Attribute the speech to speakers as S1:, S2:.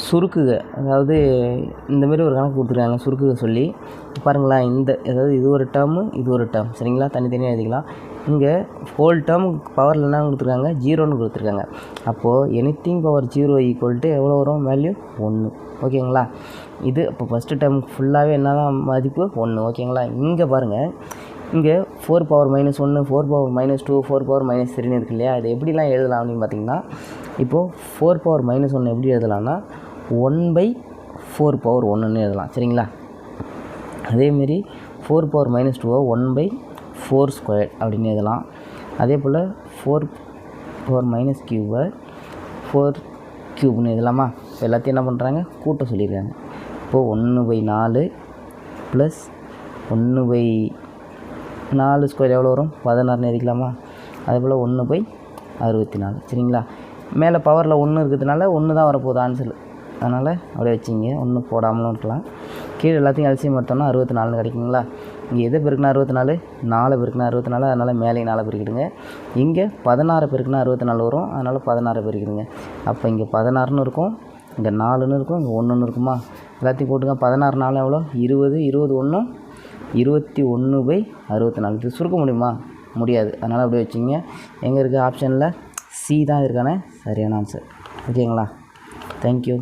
S1: சுருக்குக, அதாவது இந்தமாரி ஒரு கணக்கு கொடுத்துருக்காங்க சுருக்குக சொல்லி பாருங்களேன். அதாவது இது ஒரு டேர்மு, இது ஒரு டேர்ம், சரிங்களா? தனித்தனியாக எழுதிக்கலாம். இங்கே ஹோல் டேர்ம் பவரில் என்ன கொடுத்துருக்காங்க, 0ன்னு கொடுத்துருக்காங்க. அப்போது எனிதிங் பவர் 0 ஈக்குவல் எவ்வளோ வரும், வேல்யூ 1. ஓகேங்களா? இது அப்போ ஃபஸ்ட்டு டேர்ம் ஃபுல்லாகவே என்ன தான் மதிப்பு 1. ஓகேங்களா? இங்கே பாருங்கள், இங்கே 4 பவர் -1, 4 பவர் -2, 4 பவர் -3ன்னு இருக்கு இல்லையா? இது எப்படிலாம் எழுதலாம் அப்படின்னு பார்த்தீங்கன்னா, இப்போது 4 பவர் -1 எப்படி எழுதலாம்னா 1/4 பவர் 1ன்னு எழுதலாம், சரிங்களா? அதேமாரி 4 பவர் -2 1/4² அப்படின்னு எழுதலாம். அதே போல் 4 பவர் -3 4³ எழுதலாமா? இப்போ எல்லாத்தையும் என்ன பண்ணுறாங்க, கூட்ட சொல்லியிருக்காங்க. இப்போது 1/4 ப்ளஸ் 1/4² எவ்வளோ வரும், 16ன்னு எழுதிக்கலாமா? அதே போல் 1/64, சரிங்களா? மேலே பவரில் 1 இருக்கிறதுனால 1 தான் வரப்போகுது ஆன்சர். அதனால் அப்படியே வச்சிங்க, 1 போடாமலும் இருக்கலாம். கீழே எல்லாத்தையும் எல்சிஎம் எடுத்தோம்னா 64 கிடைக்குங்களா? இங்கே எதை பெருக்குனா 64, 4 பெருக்குனா 64, அதனால் மேலே 4 பெருக்கிடுங்க. இங்கே 16 பெருக்குனா 64 வரும், அதனால் 16 பெருக்கிடுங்க. அப்போ இங்கே 16ன்னு இருக்கும், இங்கே 4ன்னு இருக்கும், இங்கே 1ன்னு இருக்குமா? எல்லாத்தையும் போட்டுங்க. 16 4 எவ்வளோ, 20, 21 21/64. இது சுருக்க முடியுமா? முடியாது. அதனால் அப்படியே வச்சிங்க. எங்கே இருக்குது ஆப்ஷனில் சி தான் இருக்கானே சரியான ஆன்சர். ஓகேங்களா? தேங்க்யூ.